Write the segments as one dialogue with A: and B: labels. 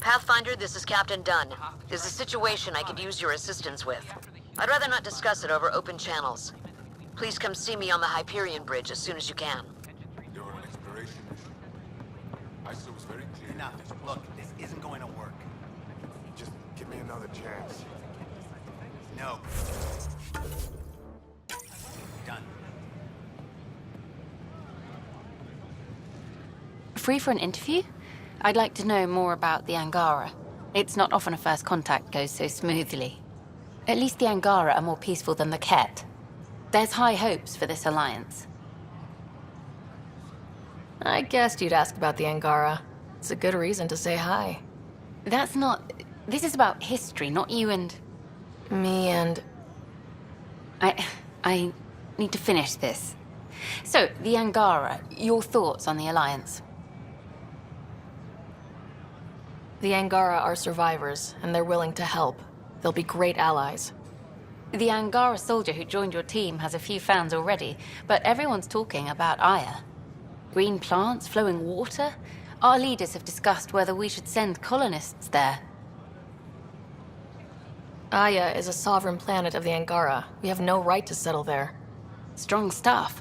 A: Pathfinder, this is Captain Dunn. There's a situation I could use your assistance with. I'd rather not discuss it over open channels. Please come see me on the Hyperion Bridge as soon as you can.
B: You're an exploration mission. I saw it was very clear.
C: Enough. Look, this isn't going to work.
B: Just give me another chance.
C: No. Done.
D: Free for an interview? I'd like to know more about the Angara. It's not often a first contact goes so smoothly. At least the Angara are more peaceful than the Ket. There's high hopes for this alliance.
E: I guessed you'd ask about the Angara. It's a good reason to say hi.
D: That's not... This is about history, not you and...
E: Me and...
D: I need to finish this. So, the Angara, your thoughts on the alliance?
E: The Angara are survivors, and they're willing to help. They'll be great allies.
D: The Angara soldier who joined your team has a few fans already, but everyone's talking about Aya. Green plants, flowing water? Our leaders have discussed whether we should send colonists there.
E: Aya is a sovereign planet of the Angara. We have no right to settle there.
D: Strong stuff.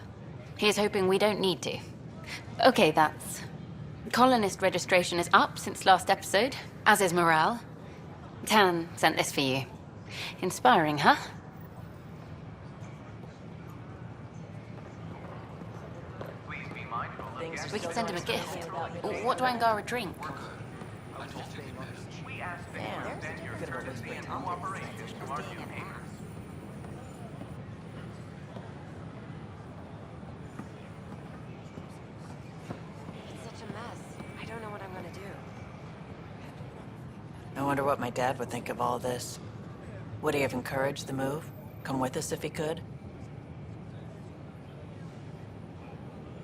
D: Here's hoping we don't need to. Okay, that's... Colonist registration is up since last episode, as is morale. Tan sent this for you. Inspiring, huh? We could send him a gift. What do Angara drink?
F: I wonder what my dad would think of all this. Would he have encouraged the move? Come with us if he could?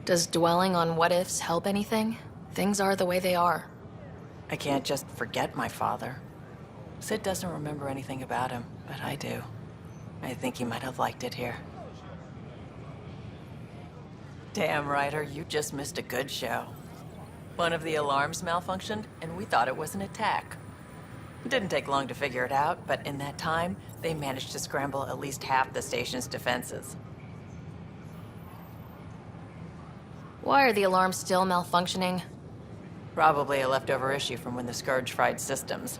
E: Does dwelling on what-ifs help anything? Things are the way they are.
F: I can't just forget my father. Sid doesn't remember anything about him, but I do. I think he might have liked it here. Damn, Ryder, you just missed a good show. One of the alarms malfunctioned, and we thought it was an attack. It didn't take long to figure it out, but in that time, they managed to scramble at least half the station's defenses.
E: Why are the alarms still malfunctioning?
F: Probably a leftover issue from when the Scourge fried systems.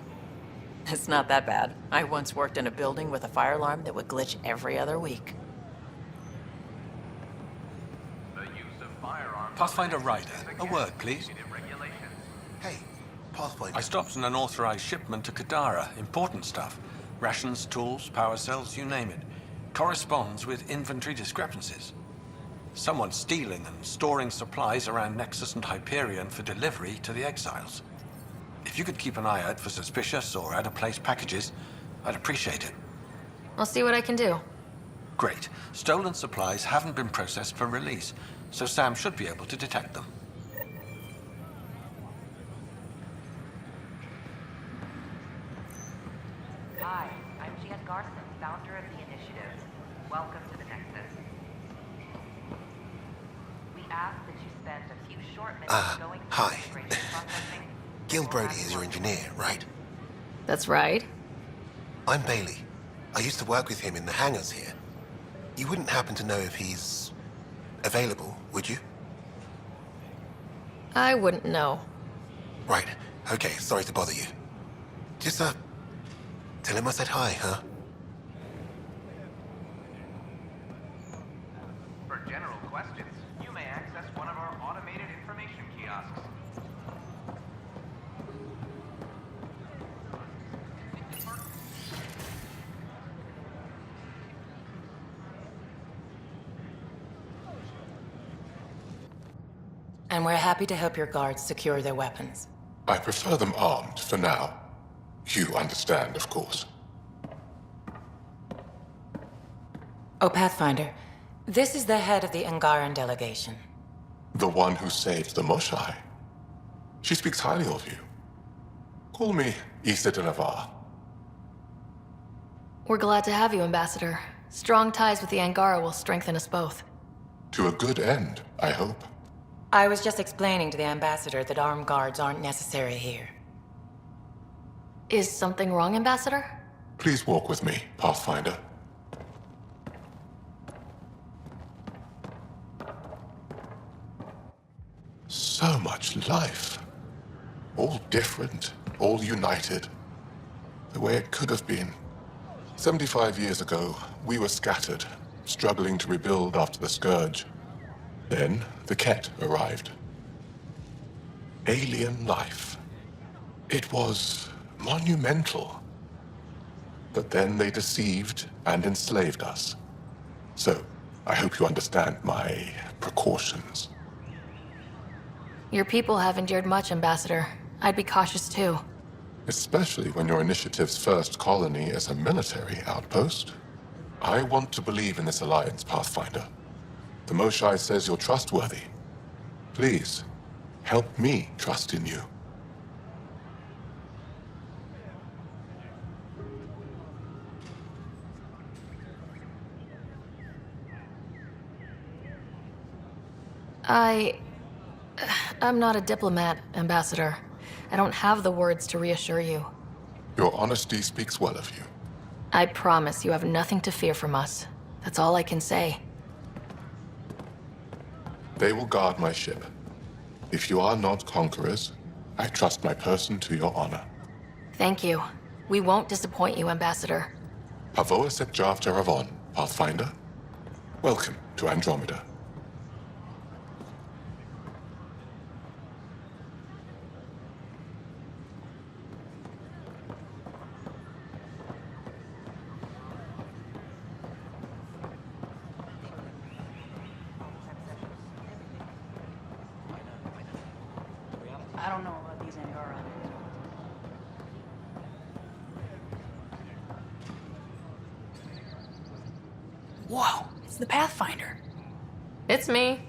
F: It's not that bad. I once worked in a building with a fire alarm that would glitch every other week.
G: Pathfinder Ryder, a word, please.
B: Hey, Pathfinder.
G: I stopped an unauthorized shipment to Kadara. Important stuff. Rations, tools, power cells, you name it. Corresponds with inventory discrepancies. Someone's stealing and storing supplies around Nexus and Hyperion for delivery to the exiles. If you could keep an eye out for suspicious or out-of-place packages, I'd appreciate it.
E: I'll see what I can do.
G: Great. Stolen supplies haven't been processed for release, so Sam should be able to detect them.
H: Hi, I'm Jan Garson, founder of the initiative. Welcome to the Nexus. We ask that you spend a few short minutes going through
B: hi.
H: integration processing.
B: Gil Brody is your engineer, right?
E: That's right.
B: I'm Bailey. I used to work with him in the hangars here. You wouldn't happen to know if he's available, would you?
E: I wouldn't know.
B: Right. Okay, sorry to bother you. Just, tell him I said hi, huh?
I: For general questions, you may access one of our automated information kiosks.
F: And we're happy to help your guards secure their weapons.
J: I prefer them armed for now. You understand, of course.
F: Oh, Pathfinder, this is the head of the Angaran delegation.
J: The one who saved the Moshai. She speaks highly of you. Call me Issa de Navarre.
E: We're glad to have you, Ambassador. Strong ties with the Angara will strengthen us both.
J: To a good end, I hope.
F: I was just explaining to the ambassador that armed guards aren't necessary here.
E: Is something wrong, Ambassador?
J: Please walk with me, Pathfinder. So much life. All different, all united. The way it could have been. 75 years ago, we were scattered, struggling to rebuild after the Scourge. Then, the Ket arrived. Alien life. It was monumental. But then they deceived and enslaved us. So, I hope you understand my precautions.
E: Your people have endured much, Ambassador. I'd be cautious too.
J: Especially when your initiative's first colony is a military outpost. I want to believe in this alliance, Pathfinder. The Moshae says you're trustworthy. Please, help me trust in you.
E: I'm not a diplomat, Ambassador. I don't have the words to reassure you.
J: Your honesty speaks well of you.
E: I promise you have nothing to fear from us. That's all I can say.
J: They will guard my ship. If you are not conquerors, I trust my person to your honor.
E: Thank you. We won't disappoint you, Ambassador.
J: Pavoa Sek Jav Jaravon, Pathfinder. Welcome to Andromeda.
K: I don't know about these Angara. Whoa, it's the Pathfinder.
E: It's me.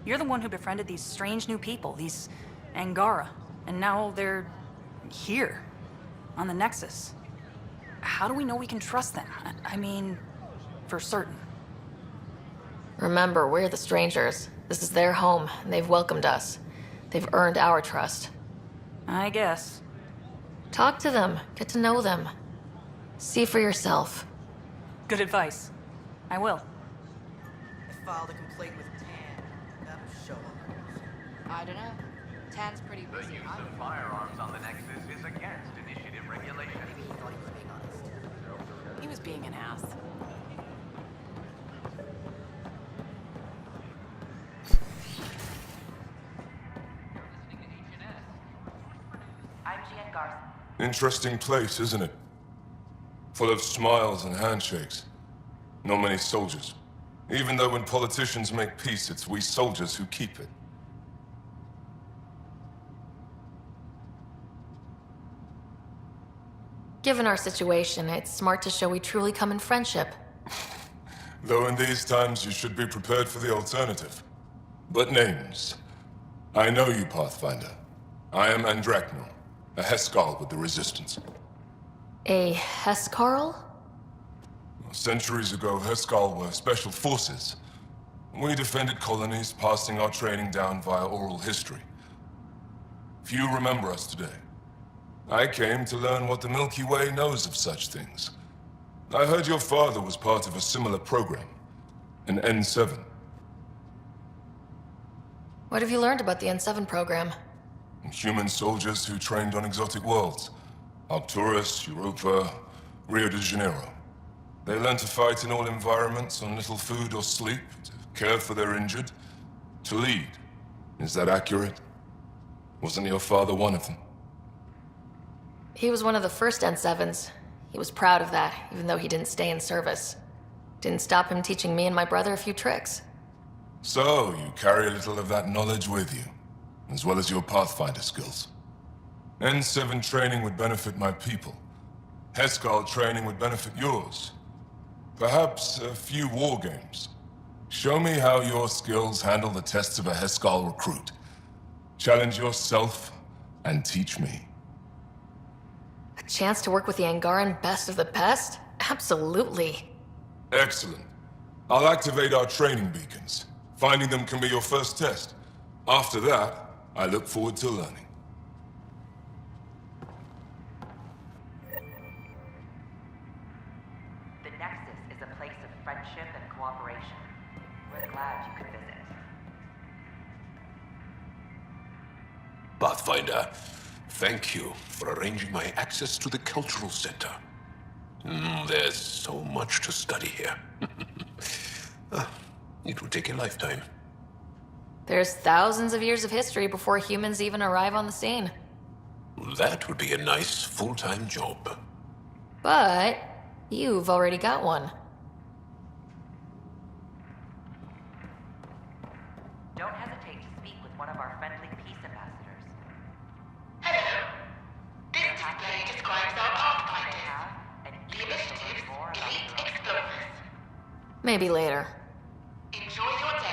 K: You're the one who befriended these strange new people, these Angara. And now they're here, on the Nexus. How do we know we can trust them? I mean, for certain.
E: Remember, we're the strangers. This is their home, and they've welcomed us. They've earned our trust.
K: I guess.
E: Talk to them. Get to know them. See for yourself.
K: Good advice. I will.
L: I filed a complaint with Tan. That'll show him.
H: I don't know. Tan's pretty
I: The
H: busy.
I: use of firearms on the Nexus is against initiative regulation.
L: Maybe he thought he was being honest.
H: He was being an ass. I'm Gian Garth.
M: Interesting place, isn't it? Full of smiles and handshakes. Not many soldiers. Even though when politicians make peace, it's we soldiers who keep it.
E: Given our situation, it's smart to show we truly come in friendship.
M: Though in these times you should be prepared for the alternative. But names. I know you, Pathfinder. I am Andraknor, a Heskal with the Resistance.
E: A Hescarl?
M: Centuries ago, Heskal were special forces. We defended colonies, passing our training down via oral history. Few remember us today. I came to learn what the Milky Way knows of such things. I heard your father was part of a similar program, an N7.
E: What have you learned about the N7 program?
M: Human soldiers who trained on exotic worlds. Arcturus, Europa, Rio de Janeiro. They learned to fight in all environments on little food or sleep, to care for their injured, to lead. Is that accurate? Wasn't your father one of them?
E: He was one of the first N7s. He was proud of that, even though he didn't stay in service. Didn't stop him teaching me and my brother a few tricks.
M: So, you carry a little of that knowledge with you, as well as your Pathfinder skills. N7 training would benefit my people. Heskal training would benefit yours. Perhaps a few war games. Show me how your skills handle the tests of a Heskal recruit. Challenge yourself and teach me.
E: A chance to work with the Angaran best of the best? Absolutely.
M: Excellent. I'll activate our training beacons. Finding them can be your first test. After that, I look forward to learning.
B: Pathfinder, thank you for arranging my access to the cultural center. There's so much to study here. It will take a lifetime.
E: There's thousands of years of history before humans even arrive on the scene.
B: That would be a nice full-time job.
E: But you've already got one.
H: Don't hesitate to speak with one of our friendly peace ambassadors.
N: Hello. This display describes our pathfinders. The initiative's elite explorers.
E: Maybe later.
N: Enjoy your day.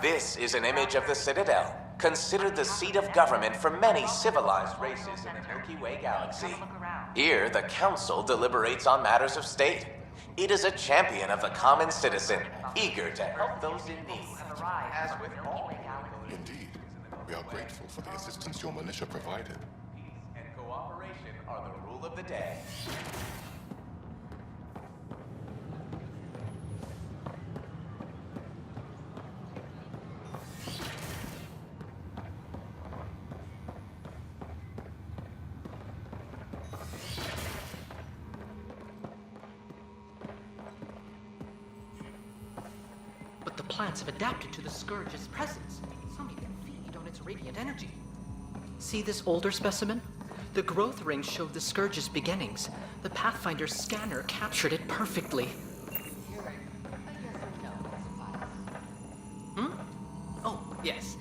I: This is an image of the Citadel, considered the seat of government for many civilized races in the Milky Way galaxy. Here, the Council deliberates on matters of state. It is a champion of the common citizen, eager to help those in need. As with all
J: Indeed. We are grateful for the assistance your militia provided.
I: peace and cooperation are the rule of the day.
L: But the plants have adapted to the Scourge's presence. Some even feed on its radiant energy. See this older specimen? The growth rings showed the Scourge's beginnings. The Pathfinder's scanner captured it perfectly. Oh, yes.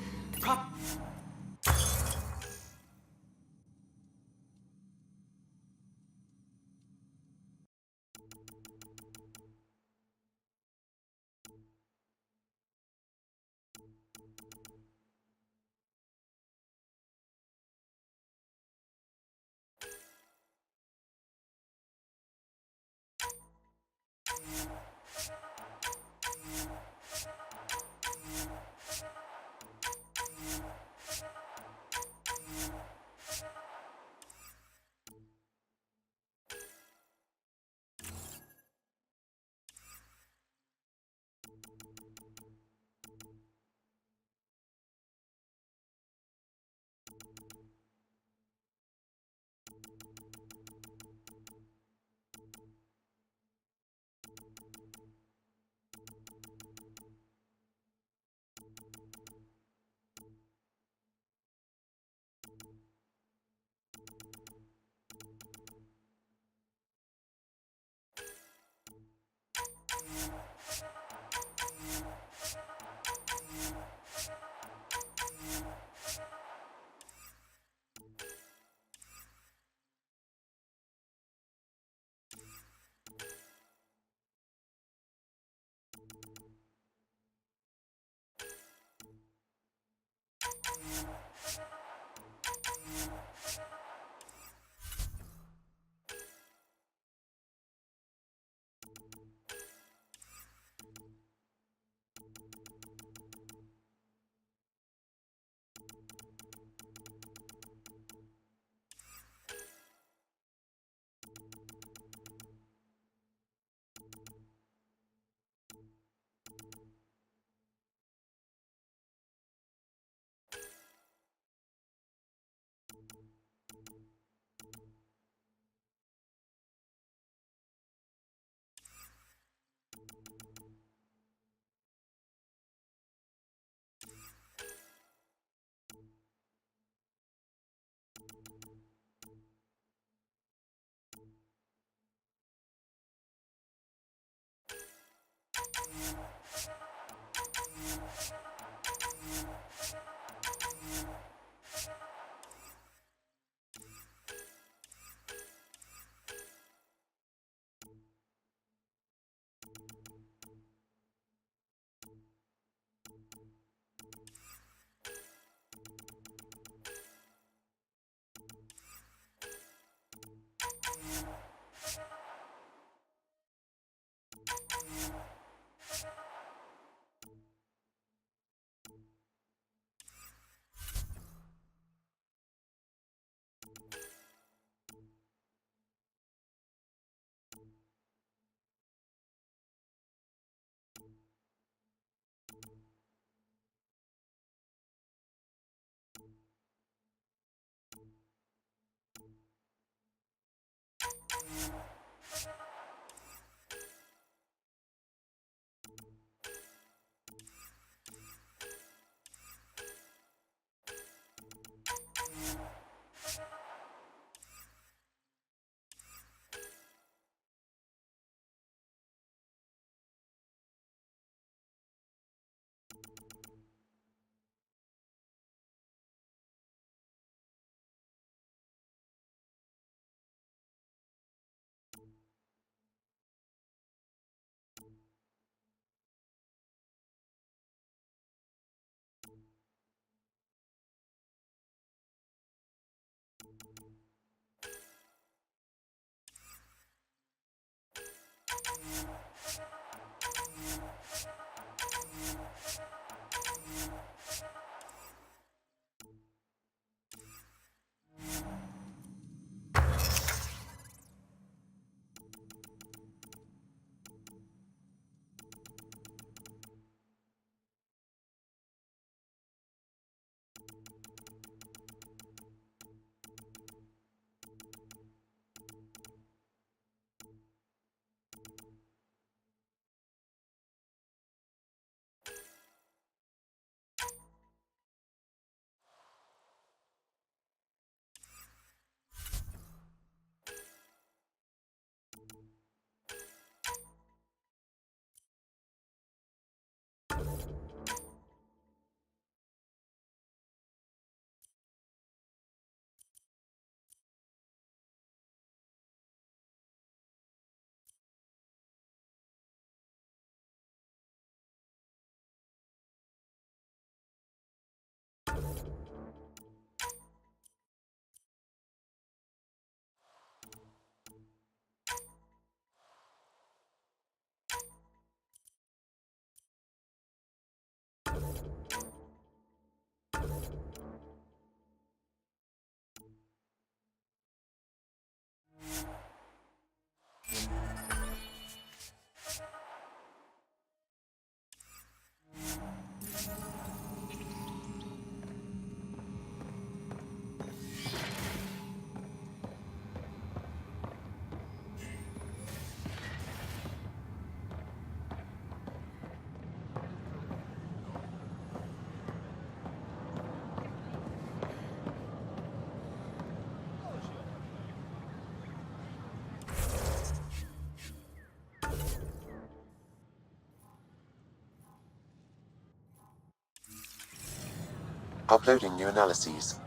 B: Uploading new analyses.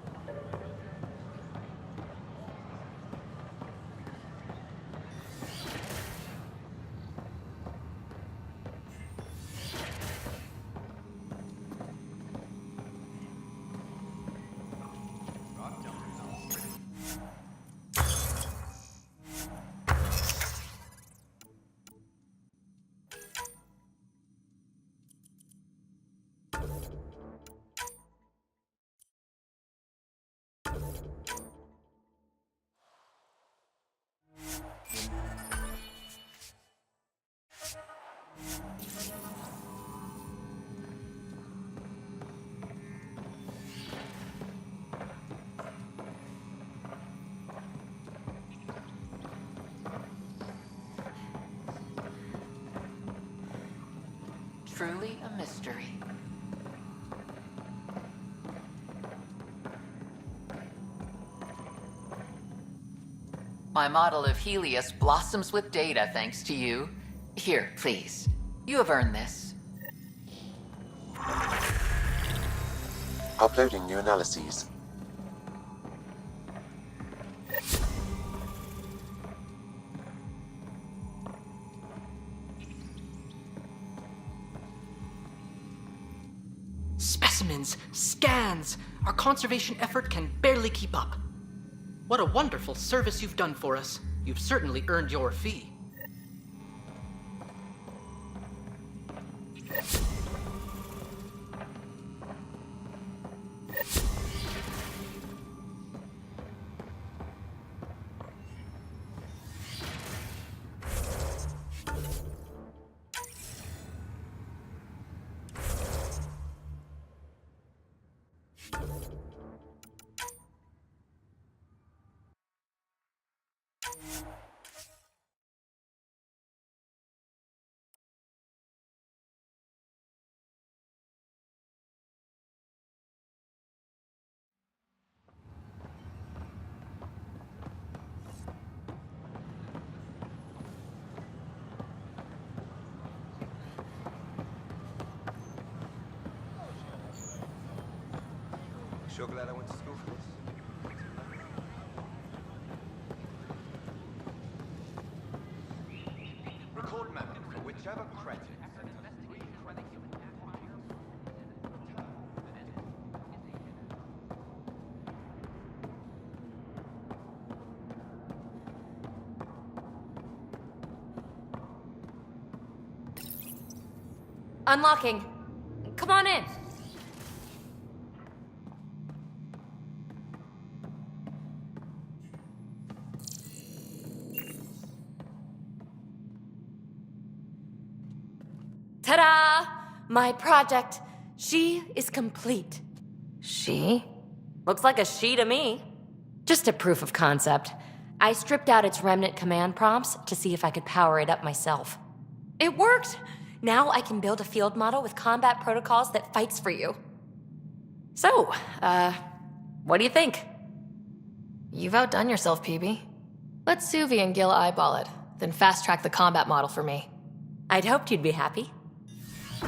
F: Truly a mystery. My model of Helios blossoms with data thanks to you. Here, please. You have earned this.
B: Uploading new analyses.
L: Specimens, scans. Our conservation effort can barely keep up. What a wonderful service you've done for us. You've certainly earned your fee.
O: Sure glad I went to school for this. Record map for whichever credit.
E: Unlocking. Come on in. Ta-da! My project. She is complete. She? Looks like a she to me. Just a proof of concept. I stripped out its remnant command prompts to see if I could power it up myself. It worked! Now I can build a field model with combat protocols that fights for you. So, what do you think? You've outdone yourself, PB. Let Suvi and Gil eyeball it, then fast-track the combat model for me. I'd hoped you'd be happy.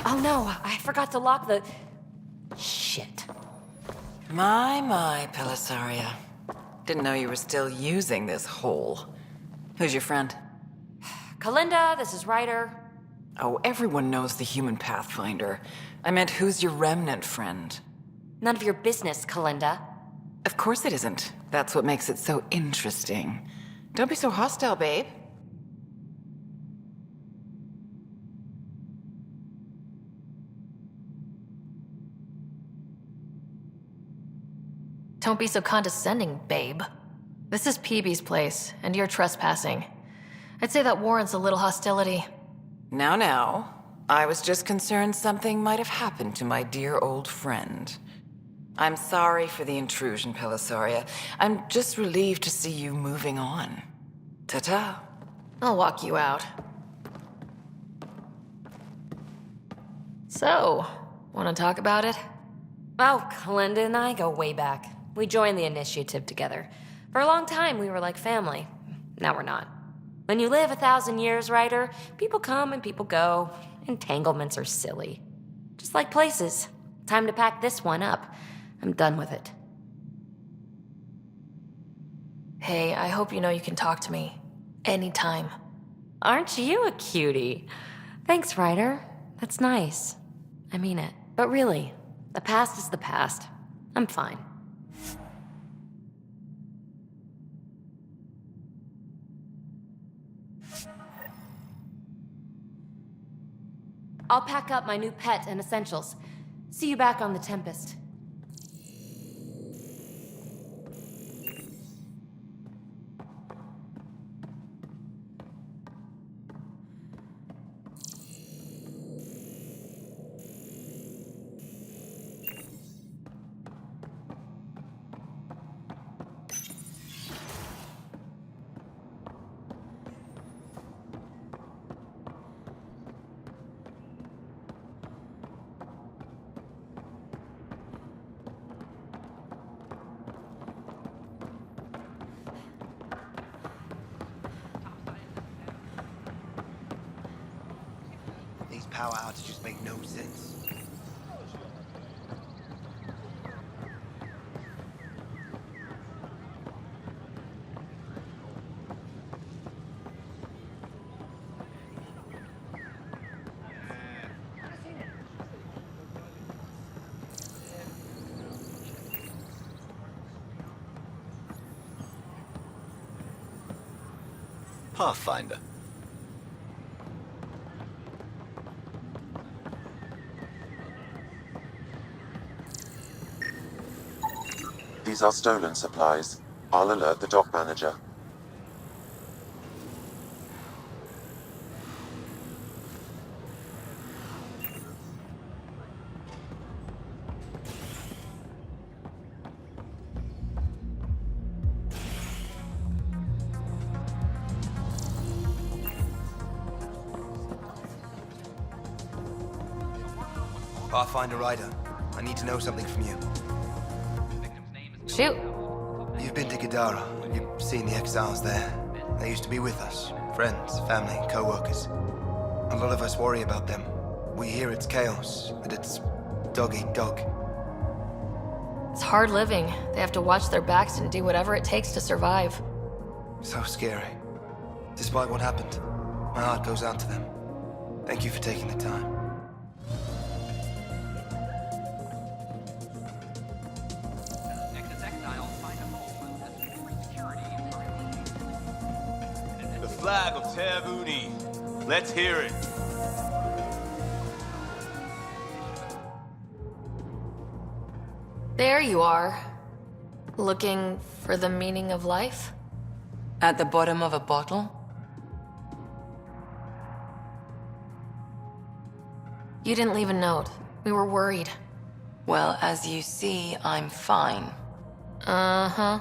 E: Oh no, I forgot to lock the... Shit.
F: My, Pellisaria. Didn't know you were still using this hole. Who's your friend?
E: Kalinda, this is Ryder.
F: Oh, everyone knows the human Pathfinder. I meant, who's your remnant friend?
E: None of your business, Kalinda.
F: Of course it isn't. That's what makes it so interesting. Don't be so hostile, babe.
E: Don't be so condescending, babe. This is PB's place, and you're trespassing. I'd say that warrants a little hostility.
F: Now. I was just concerned something might have happened to my dear old friend. I'm sorry for the intrusion, Pellisaria. I'm just relieved to see you moving on. Ta-ta.
E: I'll walk you out. So, want to talk about it? Oh, Kalinda and I go way back. We joined the initiative together. For a long time, we were like family. Now we're not. When you live 1,000 years, Ryder, people come and people go. Entanglements are silly. Just like places. Time to pack this one up. I'm done with it. Hey, I hope you know you can talk to me. Anytime. Aren't you a cutie? Thanks, Ryder. That's nice. I mean it. But really, the past is the past. I'm fine. I'll pack up my new pet and essentials. See you back on the Tempest.
O: These power outages make no sense. Pathfinder.
P: These are stolen supplies. I'll alert the dock manager.
O: Pathfinder Ryder, I need to know something from you.
E: Shoot.
O: You've been to Gadara. You've seen the exiles there. They used to be with us. Friends, family, co-workers. A lot of us worry about them. We hear it's chaos, that it's dog-eat-dog.
E: It's hard living. They have to watch their backs and do whatever it takes to survive.
O: So scary. Despite what happened, my heart goes out to them. Thank you for taking the time.
Q: The flag of Tervuni. Let's hear it.
E: There you are. Looking for the meaning of life?
F: At the bottom of a bottle?
E: You didn't leave a note. We were worried.
F: Well, as you see, I'm fine.
E: Uh-huh.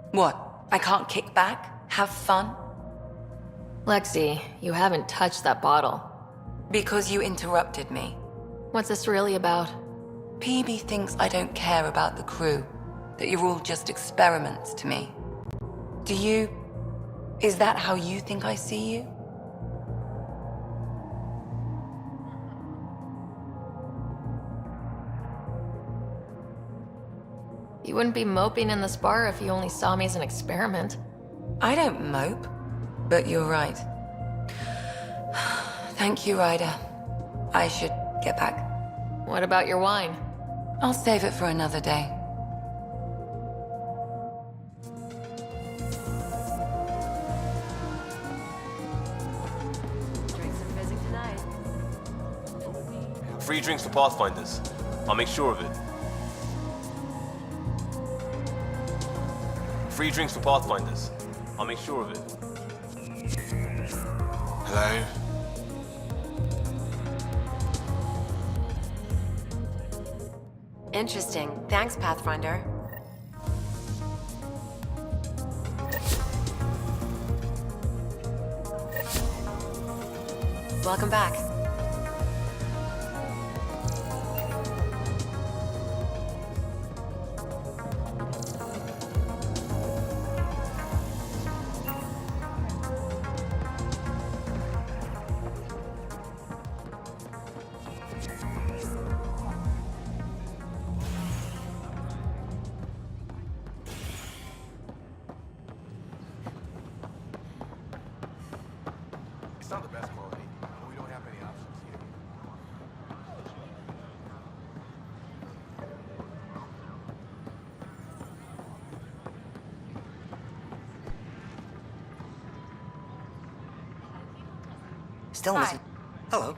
F: What? I can't kick back? Have fun?
E: Lexi, you haven't touched that bottle.
F: Because you interrupted me.
E: What's this really about?
F: PB thinks I don't care about the crew. That you're all just experiments to me. Do you... Is that how you think I see you?
E: You wouldn't be moping in this bar if you only saw me as an experiment.
F: I don't mope, but you're right. Thank you, Ryder. I should get back.
E: What about your wine?
F: I'll save it for another day.
E: Drinks are busy tonight.
Q: Free drinks for Pathfinders. I'll make sure of it. Free drinks for Pathfinders. I'll make sure of it.
B: Hello?
E: Interesting. Thanks, Pathfinder. Welcome back.
Q: It's not the best quality, but we don't have any options here.
C: Still missing. Hello.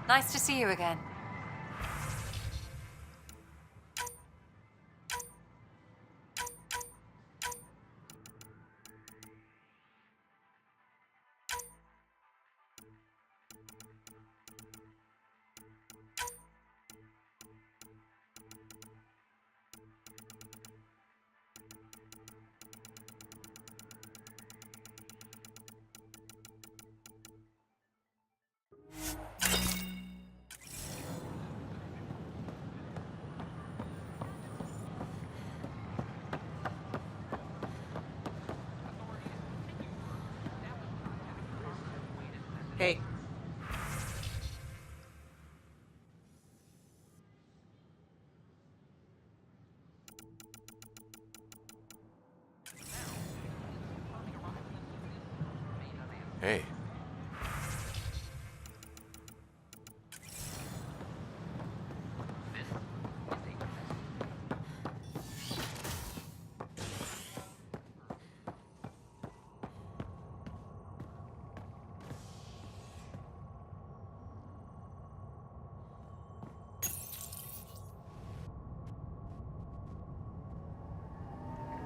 D: Nice to see you again.
L: Hey.
Q: Hey.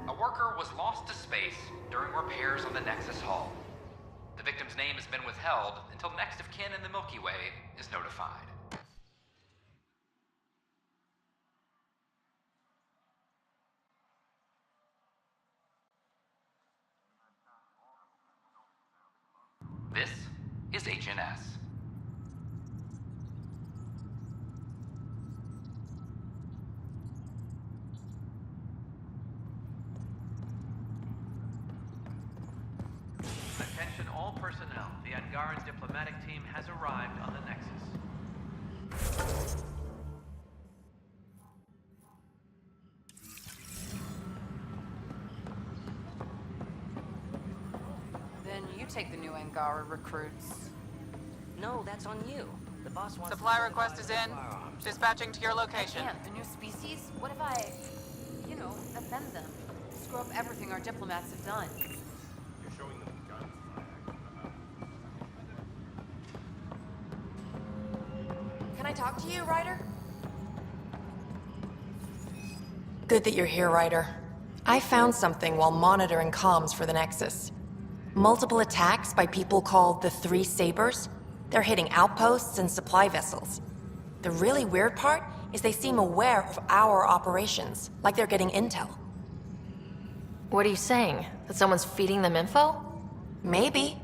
H: A worker was lost to space during repairs on the Nexus Hull. The victim's name has been withheld until next of kin in the Milky Way is notified. This is HNS. Attention all personnel. The Angaran diplomatic team has arrived on the Nexus.
D: Then you take the new Angara recruits.
R: No, that's on you.
F: Supply request is in. Dispatching to your location.
E: Man, a new species? What if I, offend them? Screw up everything our diplomats have done.
Q: You're showing them guns.
E: Can I talk to you, Ryder?
R: Good that you're here, Ryder. I found something while monitoring comms for the Nexus. Multiple attacks by people called the Three Sabers. They're hitting outposts and supply vessels. The really weird part is they seem aware of our operations, like they're getting intel.
E: What are you saying? That someone's feeding them info?
R: Maybe.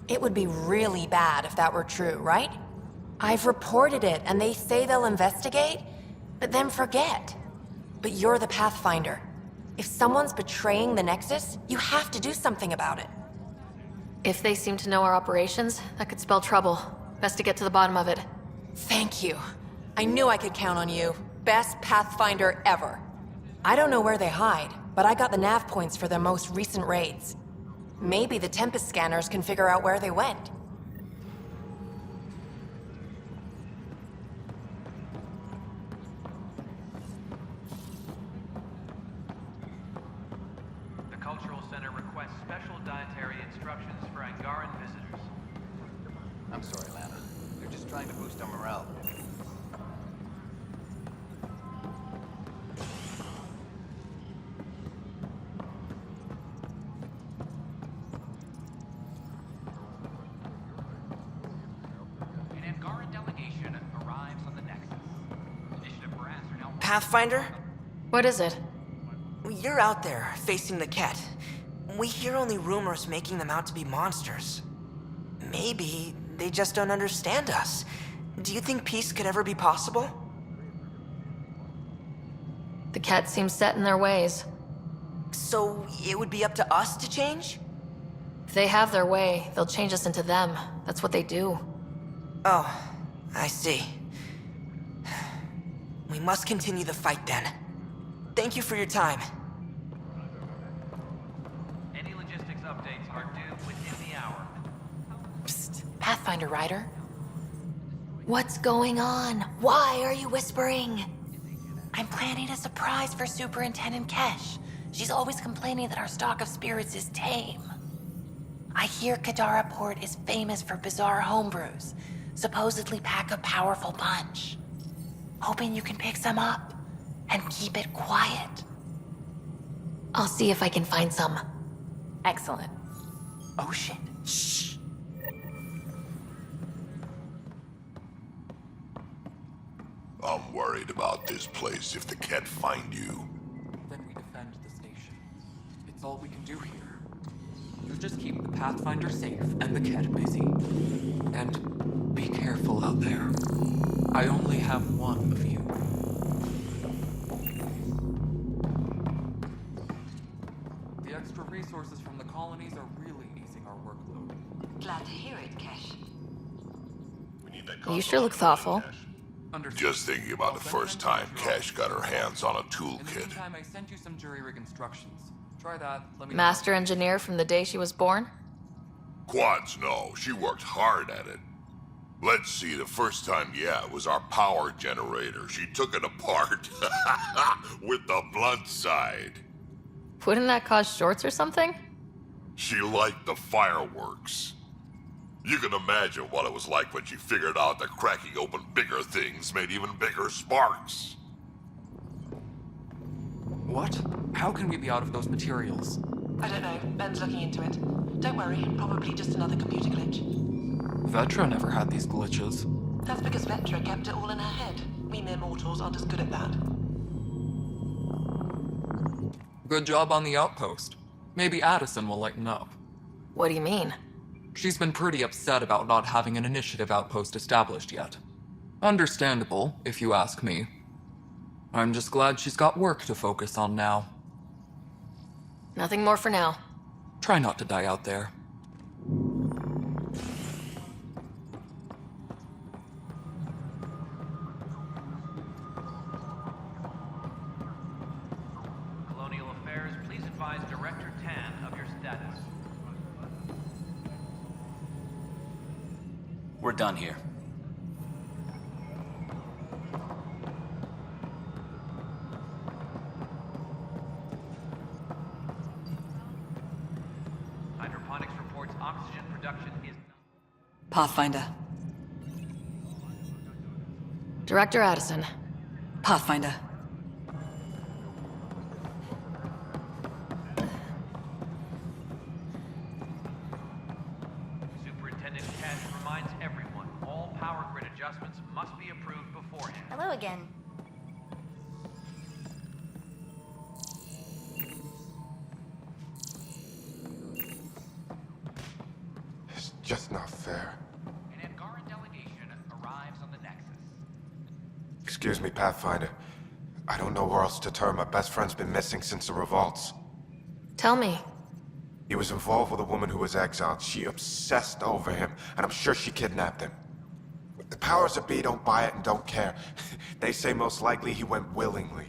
R: It would be really bad if that were true, right? I've reported it, and they say they'll investigate, but then forget. But you're the Pathfinder. If someone's betraying the Nexus, you have to do something about it.
E: If they seem to know our operations, that could spell trouble. Best to get to the bottom of it.
R: Thank you. I knew I could count on you. Best Pathfinder ever. I don't know where they hide, but I got the nav points for their most recent raids. Maybe the Tempest scanners can figure out where they went.
H: The Cultural Center requests special dietary instructions for Angaran visitors.
O: I'm sorry, Lana. They're just trying to boost our morale.
H: An Angaran delegation arrives on the Nexus. Initiative brass are now...
C: Pathfinder?
E: What is it?
C: You're out there, facing the Ket. We hear only rumors making them out to be monsters. Maybe they just don't understand us. Do you think peace could ever be possible?
E: The Ket seems set in their ways.
C: So it would be up to us to change?
E: If they have their way, they'll change us into them. That's what they do.
C: Oh, I see. We must continue the fight then. Thank you for your time.
H: Any logistics updates are due within the hour.
R: Psst, Pathfinder Ryder. What's going on? Why are you whispering? I'm planning a surprise for Superintendent Kesh. She's always complaining that our stock of spirits is tame. I hear Kadara Port is famous for bizarre homebrews, supposedly pack a powerful punch. Hoping you can pick some up and keep it quiet.
E: I'll see if I can find some.
R: Excellent. Oh shit. Shh.
M: I'm worried about this place if the Ket find you.
S: Then we defend the station. It's all we can do here. You just keep the Pathfinder safe and the Ket busy. And be careful out there. I only have one of you. The extra resources from the colonies are really easing our workload.
N: Glad to hear it, Kesh.
E: You sure look thoughtful.
M: Just thinking about the first time Cash got her hands on a
S: In the
M: toolkit.
S: meantime, I sent you some jury-rig instructions. Try that. Let me know.
E: Master engineer from the day she was born?
M: Quads, no. She worked hard at it. Let's see, the first time, it was our power generator. She took it apart with the blunt side.
E: Wouldn't that cause shorts or something?
M: She liked the fireworks. You can imagine what it was like when she figured out that cracking open bigger things made even bigger sparks.
S: What? How can we be out of those materials?
N: I don't know. Ben's looking into it. Don't worry, probably just another computer glitch.
S: Vetra never had these glitches.
N: That's because Vetra kept it all in her head. We mere mortals aren't as good at that.
S: Good job on the outpost. Maybe Addison will lighten up.
E: What do you mean?
S: She's been pretty upset about not having an initiative outpost established yet. Understandable, if you ask me. I'm just glad she's got work to focus on now.
E: Nothing more for now.
S: Try not to die out there.
H: Colonial Affairs, please advise Director Tan of your status.
T: We're done here.
K: Pathfinder.
E: Director Addison.
K: Pathfinder.
H: Superintendent Cash reminds everyone all power grid adjustments must be approved beforehand.
T: Hello again.
J: It's just not fair.
H: An Angaran delegation arrives on the Nexus.
U: Excuse me, Pathfinder. I don't know where else to turn. My best friend's been missing since the revolts.
E: Tell me.
U: He was involved with a woman who was exiled. She obsessed over him, and I'm sure she kidnapped him. The powers that be don't buy it and don't care. They say most likely he went willingly.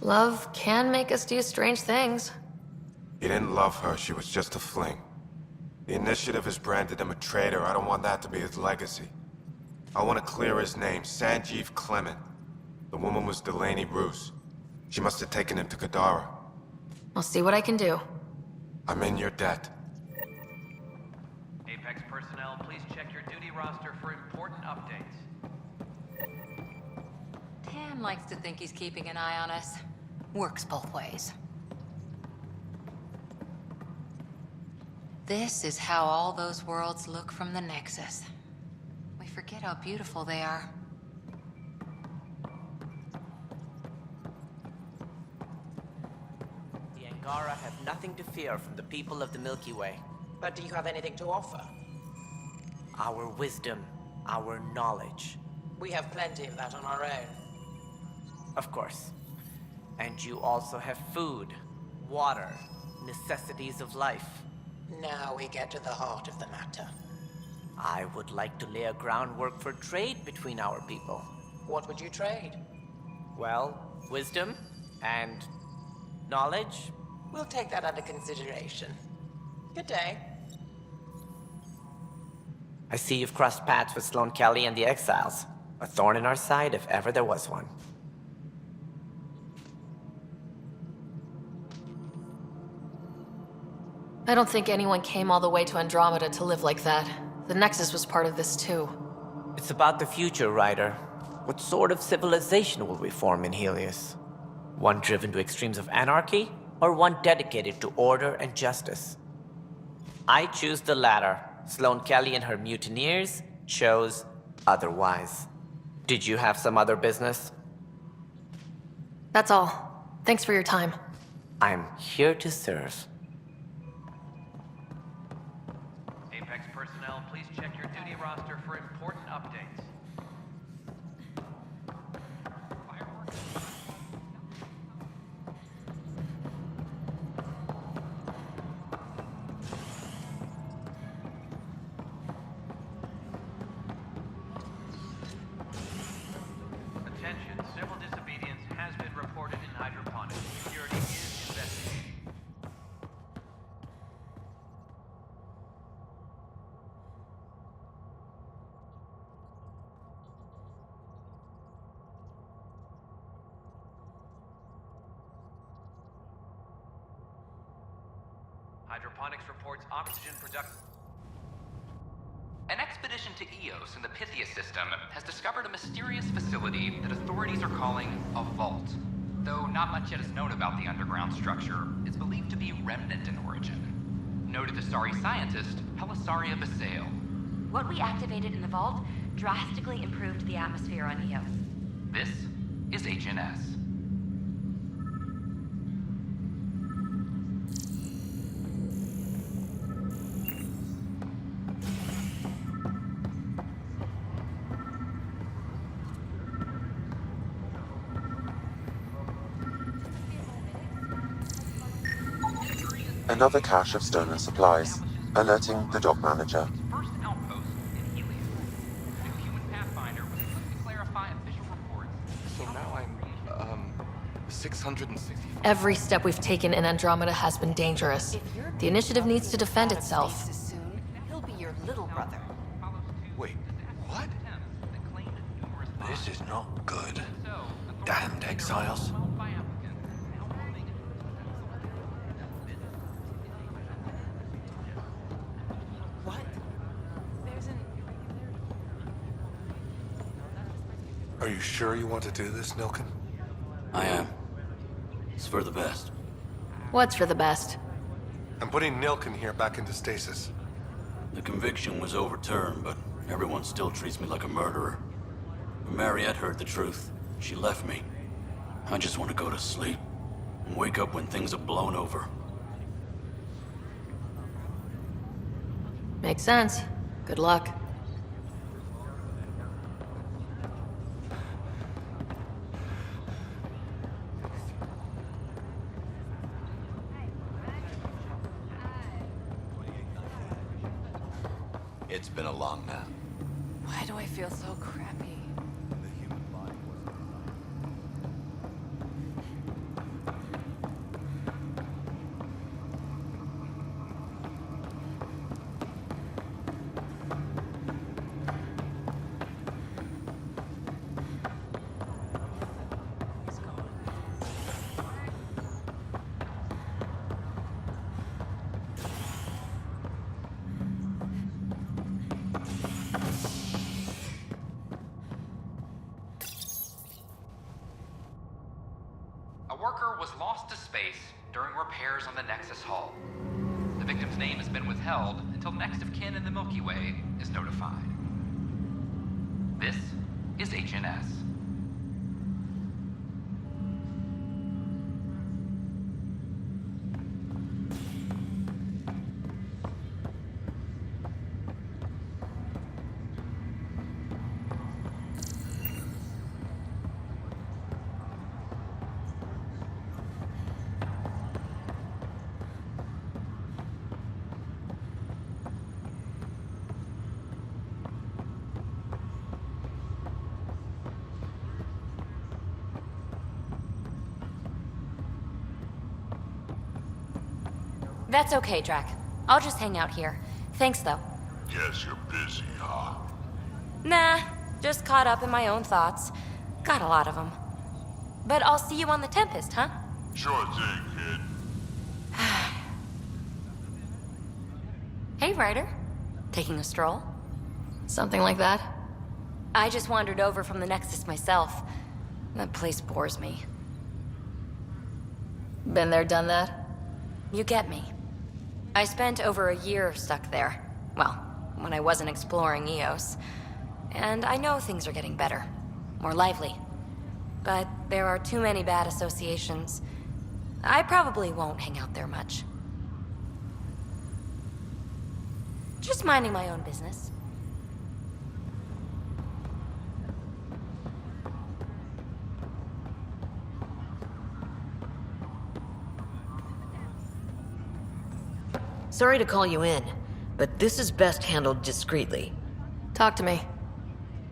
E: Love can make us do strange things.
U: He didn't love her. She was just a fling. The Initiative has branded him a traitor. I don't want that to be his legacy. I want to clear his name, Sanjeev Clement. The woman was Delaney Roos. She must have taken him to Kadara.
E: I'll see what I can do.
U: I'm in your debt.
H: Apex personnel, please check your duty roster for important updates.
R: Tan likes to think he's keeping an eye on us. Works both ways. This is how all those worlds look from the Nexus. We forget how beautiful they are.
V: The Angara have nothing to fear from the people of the Milky Way.
W: But do you have anything to offer?
V: Our wisdom, our knowledge.
W: We have plenty of that on our own.
V: Of course. And you also have food, water, necessities of life.
W: Now we get to the heart of the matter.
V: I would like to lay a groundwork for trade between our people.
W: What would you trade?
V: Well, wisdom and knowledge.
W: We'll take that under consideration. Good day.
V: I see you've crossed paths with Sloane Kelly and the Exiles. A thorn in our side if ever there was one.
E: I don't think anyone came all the way to Andromeda to live like that. The Nexus was part of this too.
V: It's about the future, Ryder. What sort of civilization will we form in Helios? One driven to extremes of anarchy, or one dedicated to order and justice? I choose the latter. Sloane Kelly and her mutineers chose otherwise. Did you have some other business?
E: That's all. Thanks for your time.
V: I'm here to serve.
H: Apex personnel, please check your duty roster for important updates. Attention, civil disobedience has been reported in hydroponics. Security is investigating. Hydroponics reports oxygen production. An expedition to Eos in the Pythia system has discovered a mysterious facility that authorities are calling a vault. Though not much yet is known about the underground structure, it's believed to be remnant in origin. Noted Asari scientist Helisaria Basale.
X: What we activated in the vault drastically improved the atmosphere on Eos.
H: This is HNS.
P: Another cache of stolen supplies, alerting the dock manager.
H: First outpost in Helios. New human Pathfinder was able to clarify official reports.
Q: So now I'm, 660.
E: Every step we've taken in Andromeda has been dangerous. The Initiative needs to defend itself.
R: Soon, he'll be your little brother.
Q: Wait, what?
G: This is not good. Damned exiles. Are you sure you want to do this, Nilkin?
A: I am. It's for the best.
D: What's for the best?
G: I'm putting Nilkin here back into stasis.
A: The conviction was overturned, but everyone still treats me like a murderer. When Mariette heard the truth, she left me. I just want to go to sleep and wake up when things have blown over.
D: Makes sense. Good luck.
A: It's been a long nap.
F: Why do I feel so crappy?
H: A worker was lost to space during repairs on the Nexus hull. The victim's name has been withheld until next of kin in the Milky Way is notified. This is HNS.
E: That's okay, Drac. I'll just hang out here. Thanks, though.
M: Guess you're busy, huh?
E: Nah, just caught up in my own thoughts. Got a lot of them. But I'll see you on the Tempest, huh?
M: Sure thing, kid.
E: Hey, Ryder. Taking a stroll?
D: Something like that?
E: I just wandered over from the Nexus myself. That place bores me.
D: Been there, done that?
E: You get me. I spent over a year stuck there. Well, when I wasn't exploring Eos. And I know things are getting better. More lively. But there are too many bad associations. I probably won't hang out there much. Just minding my own business.
B: Sorry to call you in, but this is best handled discreetly.
D: Talk to me.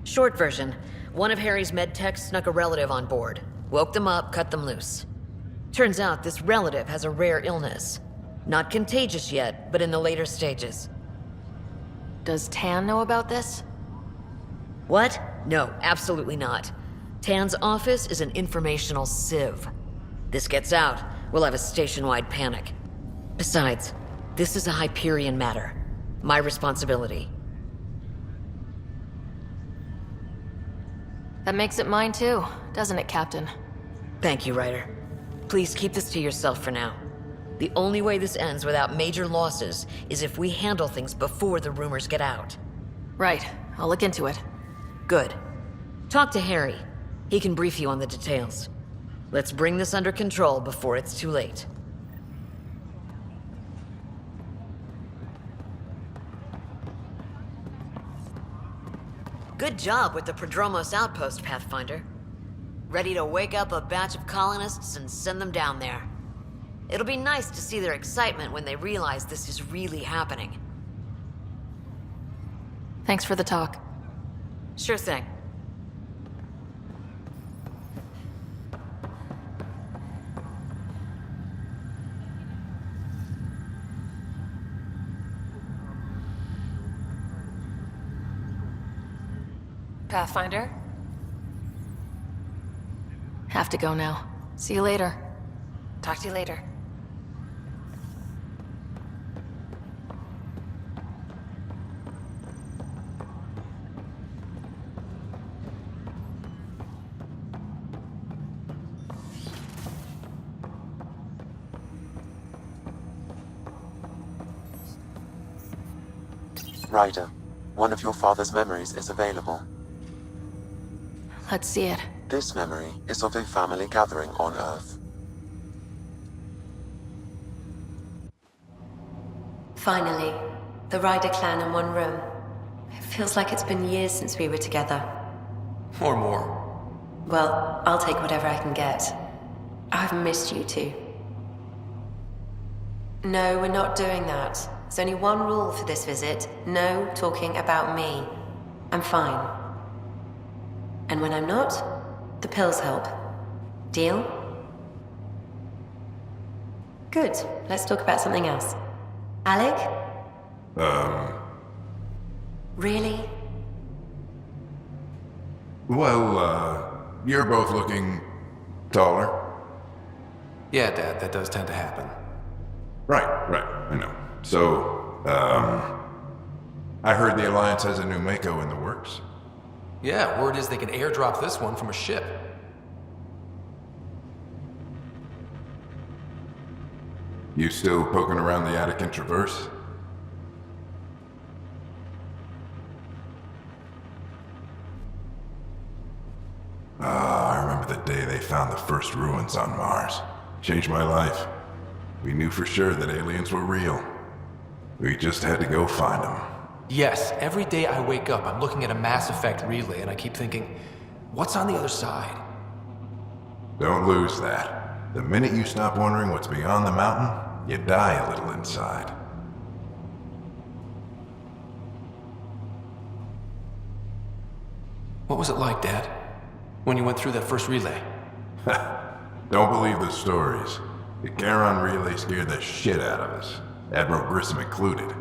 B: Short version, one of Harry's med techs snuck a relative on board. Woke them up, cut them loose. Turns out this relative has a rare illness. Not contagious yet, but in the later stages.
D: Does Tan know about this?
B: What? No, absolutely not. Tan's office is an informational sieve. This gets out, we'll have a station-wide panic. Besides, this is a Hyperion matter. My responsibility.
D: That makes it mine too, doesn't it, Captain?
B: Thank you, Ryder. Please keep this to yourself for now. The only way this ends without major losses is if we handle things before the rumors get out.
D: Right. I'll look into it.
B: Good. Talk to Harry. He can brief you on the details. Let's bring this under control before it's too late. Good job with the Prodromos outpost, Pathfinder. Ready to wake up a batch of colonists and send them down there. It'll be nice to see their excitement when they realize this is really happening.
D: Thanks for the talk.
B: Sure thing.
F: Pathfinder?
D: Have to go now. See you later.
F: Talk to you later.
P: Ryder, one of your father's memories is available.
R: Let's see it.
P: This memory is of a family gathering on Earth.
E: Finally, the Ryder clan in one room. It feels like it's been years since we were together.
S: Or more.
E: Well, I'll take whatever I can get. I've missed you too. No, we're not doing that. There's only one rule for this visit. No talking about me. I'm fine. And when I'm not, the pills help. Deal? Good. Let's talk about something else. Alec? Really?
I: Well, you're both looking taller.
L: Yeah, Dad, that does tend to happen.
I: Right, I know. So, I heard the Alliance has a new Mako in the works.
S: Yeah, word is they can airdrop this one from a ship.
I: You still poking around the Attican Traverse? I remember the day they found the first ruins on Mars. Changed my life. We knew for sure that aliens were real. We just had to go find them.
S: Yes, every day I wake up, I'm looking at a Mass Effect relay and I keep thinking, what's on the other side?
I: Don't lose that. The minute you stop wondering what's beyond the mountain, you die a little inside.
S: What was it like, Dad? When you went through that first relay?
I: Don't believe the stories. The Charon relay scared the shit out of us. Admiral Grissom included.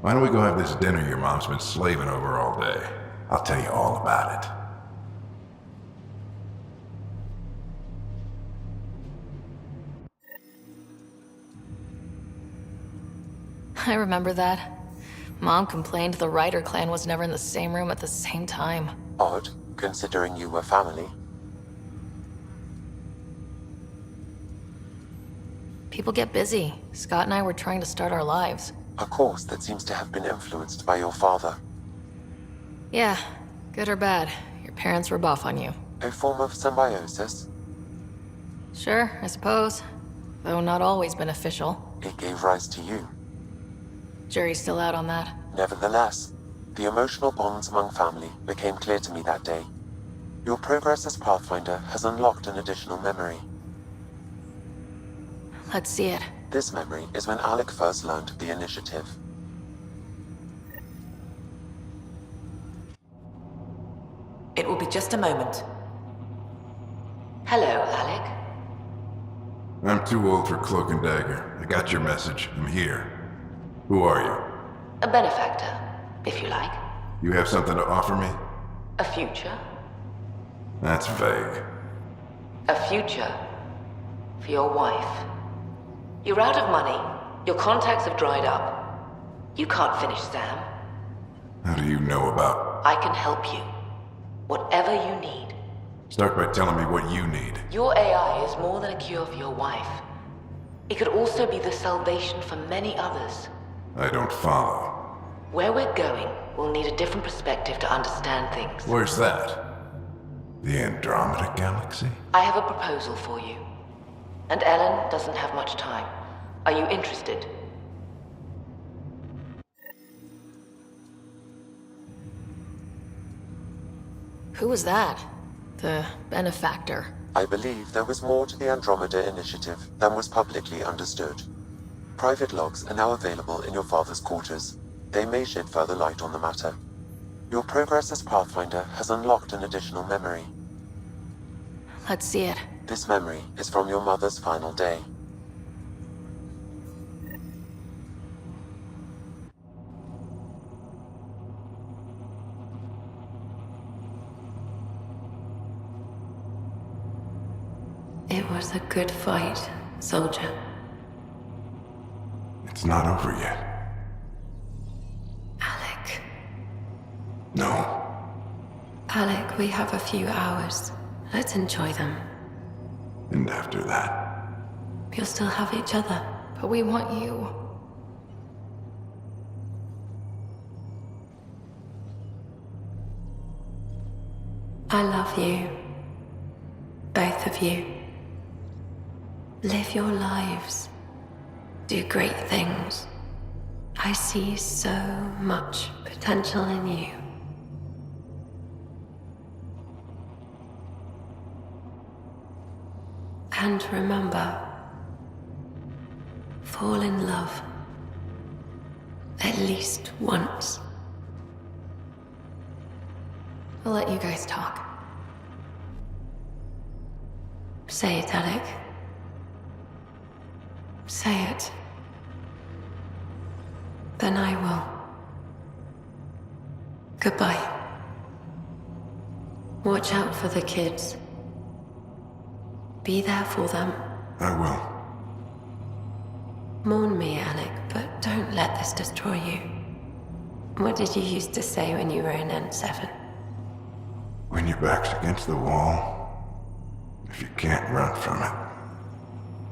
I: Why don't we go have this dinner your mom's been slaving over all day? I'll tell you all about it.
R: I remember that. Mom complained the Ryder clan was never in the same room at the same time.
P: Odd, considering you were family.
R: People get busy. Scott and I were trying to start our lives.
P: A course that seems to have been influenced by your father.
R: Yeah, good or bad, your parents were buff on you.
P: A form of symbiosis?
R: Sure, I suppose. Though not always beneficial.
P: It gave rise to you.
R: Jury's still out on that.
P: Nevertheless, the emotional bonds among family became clear to me that day. Your progress as Pathfinder has unlocked an additional memory.
R: Let's see it.
P: This memory is when Alec first learned the initiative.
W: It will be just a moment.
E: Hello, Alec.
I: I'm too old for Cloak and Dagger. I got your message. I'm here. Who are you?
E: A benefactor, if you like.
I: You have something to offer me?
E: A future.
I: That's vague.
E: A future. For your wife. You're out of money. Your contacts have dried up. You can't finish Sam.
I: How do you know about...
E: I can help you. Whatever you need.
I: Start by telling me what you need.
E: Your AI is more than a cure for your wife. It could also be the salvation for many others.
I: I don't follow.
E: Where we're going, we'll need a different perspective to understand things.
I: Where's that? The Andromeda Galaxy?
E: I have a proposal for you. And Ellen doesn't have much time. Are you interested?
R: Who was that? The benefactor.
P: I believe there was more to the Andromeda initiative than was publicly understood. Private logs are now available in your father's quarters. They may shed further light on the matter. Your progress as Pathfinder has unlocked an additional memory.
R: Let's see it.
P: This memory is from your mother's final day.
E: It was a good fight, soldier.
I: It's not over yet.
E: Alec.
I: No.
E: Alec, we have a few hours. Let's enjoy them.
I: And after that?
E: We'll still have each other.
R: But we want you.
C: I love you. Both of you. Live your lives. Do great things. I see so much potential in you. And remember, fall in love. At least once.
E: I'll let you guys talk.
C: Say it, Alec. Say it. Then I will. Goodbye. Watch out for the kids. Be there for them.
I: I will.
C: Mourn me, Alec, but don't let this destroy you. What did you used to say when you were in N7?
I: When your back's against the wall, if you can't run from it,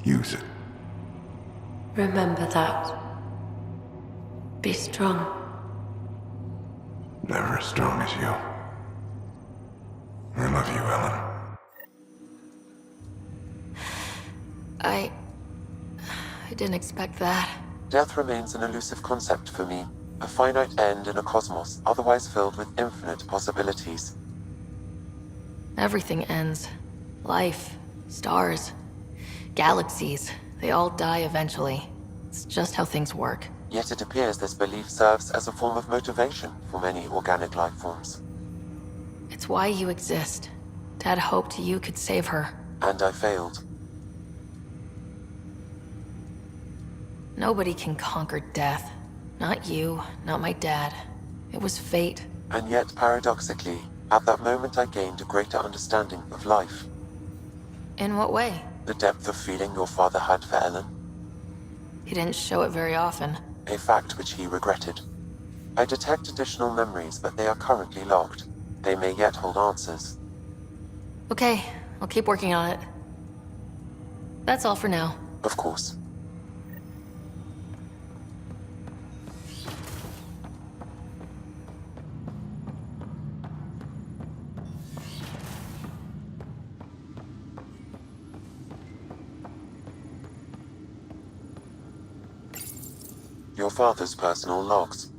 I: use it.
C: Remember that. Be strong.
I: Never as strong as you. I love you, Ellen.
E: I didn't expect that.
P: Death remains an elusive concept for me. A finite end in a cosmos otherwise filled with infinite possibilities.
E: Everything ends. Life, stars, galaxies. They all die eventually. It's just how things work.
P: Yet it appears this belief serves as a form of motivation for many organic life forms.
E: It's why you exist. Dad hoped you could save her.
P: And I failed.
E: Nobody can conquer death. Not you, not my dad. It was fate.
P: And yet, paradoxically, at that moment I gained a greater understanding of life.
E: In what way?
P: The depth of feeling your father had for Ellen.
E: He didn't show it very often.
P: A fact which he regretted. I detect additional memories, but they are currently logged. They may yet hold answers.
E: Okay, I'll keep working on it. That's all for now.
P: Of course. Your father's personal logs.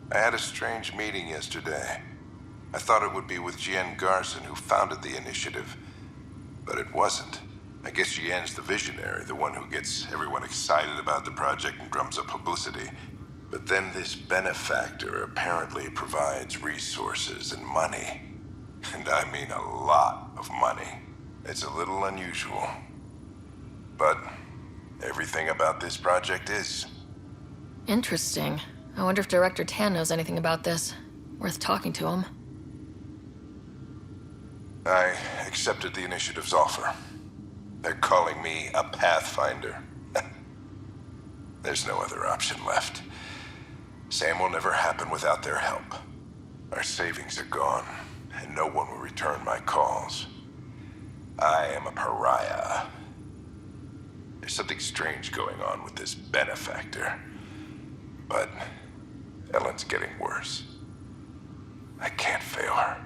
I: I had a strange meeting yesterday. I thought it would be with Jien Garson, who founded the initiative. But it wasn't. I guess Jien's the visionary, the one who gets everyone excited about the project and drums up publicity. But then this benefactor apparently provides resources and money. And I mean a lot of money. It's a little unusual. But everything about this project is.
E: Interesting. I wonder if Director Tan knows anything about this. Worth talking to him.
I: I accepted the initiative's offer. They're calling me a Pathfinder. There's no other option left. Sam will never happen without their help. Our savings are gone, and no one will return my calls. I am a pariah. There's something strange going on with this benefactor. But Ellen's getting worse. I can't fail her.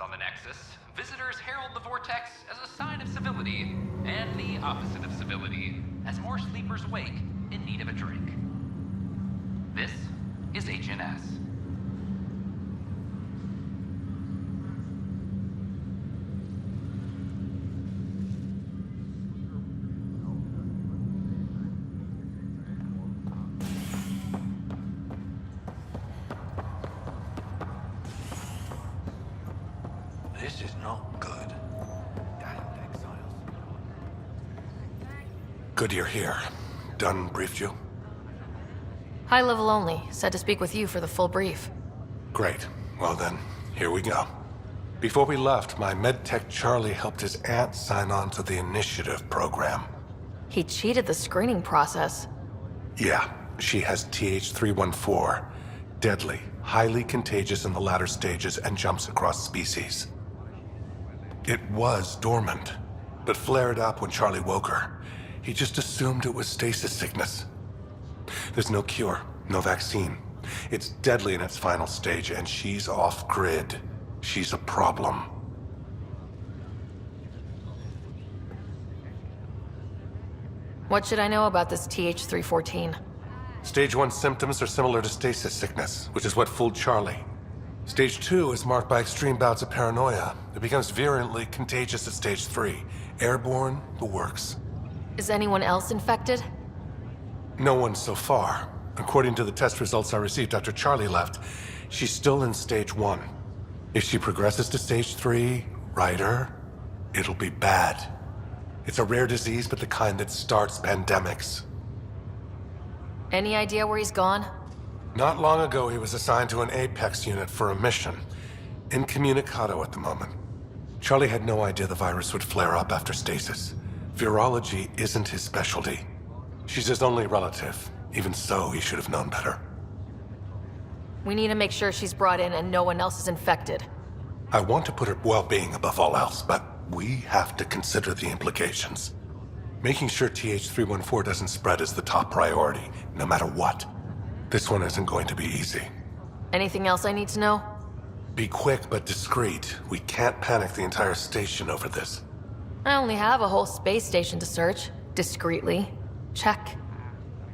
H: On the Nexus, visitors herald the vortex as a sign of civility, and the opposite of civility, as more sleepers wake in need of a drink. This is HNS.
G: This is not good.
K: Good you're here. Dunn briefed you?
N: High level only. Said to speak with you for the full brief.
K: Great. Well then, here we go. Before we left, my medtech Charlie helped his aunt sign on to the initiative program.
N: He cheated the screening process.
K: Yeah, she has TH314. Deadly, highly contagious in the latter stages and jumps across species. It was dormant, but flared up when Charlie woke her. He just assumed it was stasis sickness. There's no cure, no vaccine. It's deadly in its final stage, and she's off-grid. She's a problem.
N: What should I know about this TH314?
K: Stage 1 symptoms are similar to stasis sickness, which is what fooled Charlie. Stage 2 is marked by extreme bouts of paranoia. It becomes virulently contagious at Stage 3. Airborne, the works.
N: Is anyone else infected?
K: No one so far. According to the test results I received after Charlie left, she's still in Stage 1. If she progresses to Stage 3, Ryder, it'll be bad. It's a rare disease, but the kind that starts pandemics.
N: Any idea where he's gone?
K: Not long ago, he was assigned to an Apex unit for a mission. Incommunicado at the moment. Charlie had no idea the virus would flare up after stasis. Virology isn't his specialty. She's his only relative. Even so, he should have known better.
N: We need to make sure she's brought in and no one else is infected.
K: I want to put her well-being above all else, but we have to consider the implications. Making sure TH314 doesn't spread is the top priority, no matter what. This one isn't going to be easy.
N: Anything else I need to know?
K: Be quick but discreet. We can't panic the entire station over this.
N: I only have a whole space station to search. Discreetly. Check.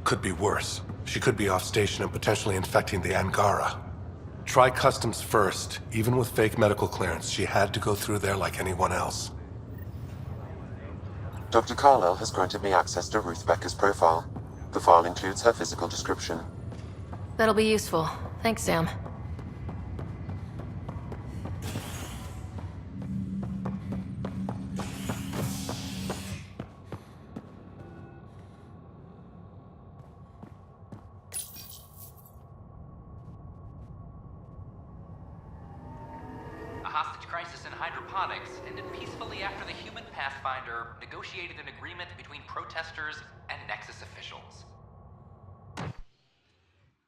K: Could be worse. She could be off station and potentially infecting the Angara. Try customs first. Even with fake medical clearance, she had to go through there like anyone else.
P: Dr. Carlyle has granted me access to Ruth Becker's profile. The file includes her physical description.
N: That'll be useful. Thanks, Sam.
H: A hostage crisis in hydroponics ended peacefully after the human Pathfinder negotiated an agreement between protesters and Nexus officials.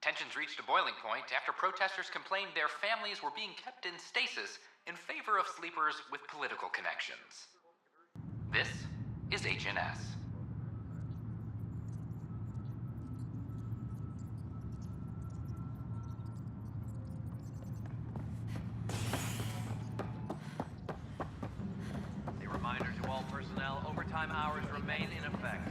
H: Tensions reached a boiling point after protesters complained their families were being kept in stasis in favor of sleepers with political connections. This is HNS.
O: A reminder to all personnel, overtime hours remain in effect.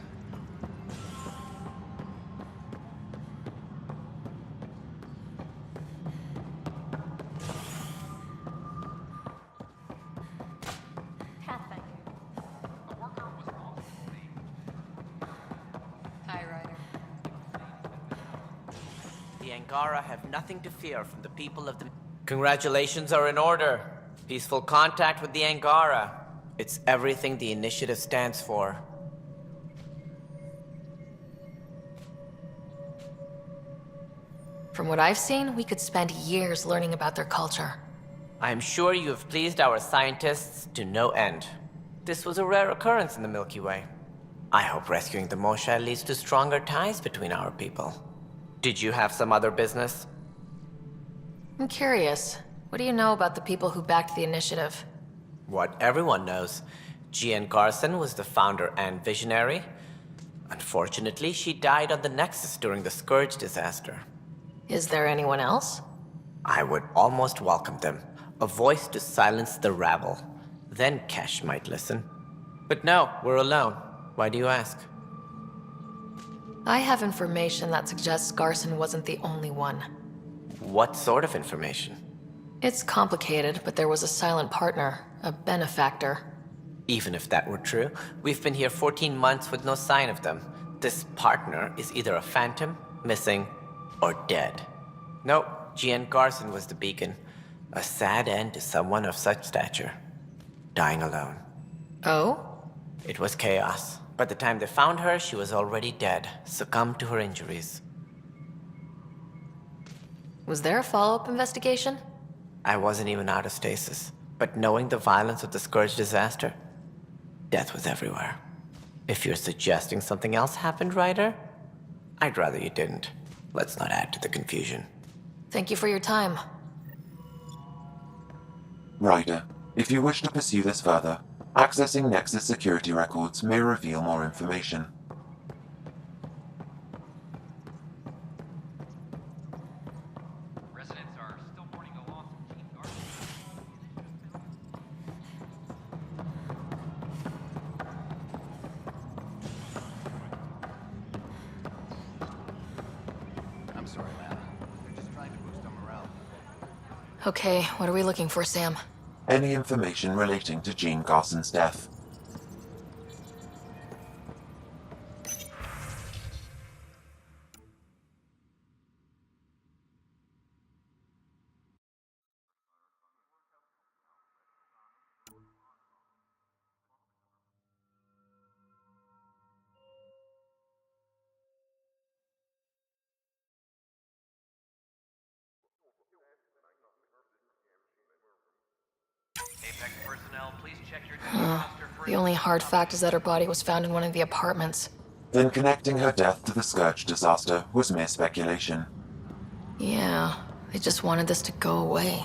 V: The Angara have nothing to fear from the people of the... Congratulations are in order. Peaceful contact with the Angara. It's everything the initiative stands for.
N: From what I've seen, we could spend years learning about their culture.
V: I am sure you have pleased our scientists to no end. This was a rare occurrence in the Milky Way. I hope rescuing the Moshae leads to stronger ties between our people. Did you have some other business?
N: I'm curious. What do you know about the people who backed the initiative?
V: What everyone knows. Jean Garson was the founder and visionary. Unfortunately, she died on the Nexus during the Scourge disaster.
N: Is there anyone else?
V: I would almost welcome them. A voice to silence the rabble. Then Kesh might listen. But no, we're alone. Why do you ask?
N: I have information that suggests Garson wasn't the only one.
V: What sort of information?
N: It's complicated, but there was a silent partner, a benefactor.
V: Even if that were true, we've been here 14 months with no sign of them. This partner is either a phantom, missing, or dead. Nope, Jean Garson was the beacon. A sad end to someone of such stature. Dying alone.
N: Oh?
V: It was chaos. By the time they found her, she was already dead, succumbed to her injuries.
N: Was there a follow-up investigation?
V: I wasn't even out of stasis, but knowing the violence of the Scourge disaster, death was everywhere. If you're suggesting something else happened, Ryder, I'd rather you didn't. Let's not add to the confusion.
N: Thank you for your time.
P: Ryder, if you wish to pursue this further, accessing Nexus security records may reveal more information.
H: Residents are still mourning the loss of Gene Garcia.
Q: I'm sorry, Lana. They're just trying to boost our morale.
N: Okay, what are we looking for, Sam?
P: Any information relating to Gene Carson's death.
O: Apex personnel, please check your duty roster for
N: The only hard fact is that her body was found in one of the apartments.
P: Then connecting her death to the Scourge disaster was mere speculation.
N: Yeah, they just wanted this to go away.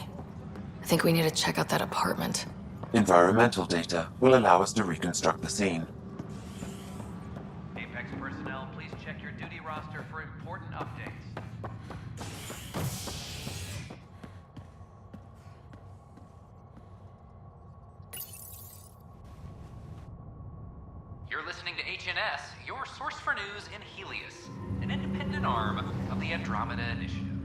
N: I think we need to check out that apartment.
P: Environmental data will allow us to reconstruct the scene.
O: Apex personnel, please check your duty roster for important updates. You're listening to HNS, your source for news in Helios, an independent arm of the Andromeda Initiative.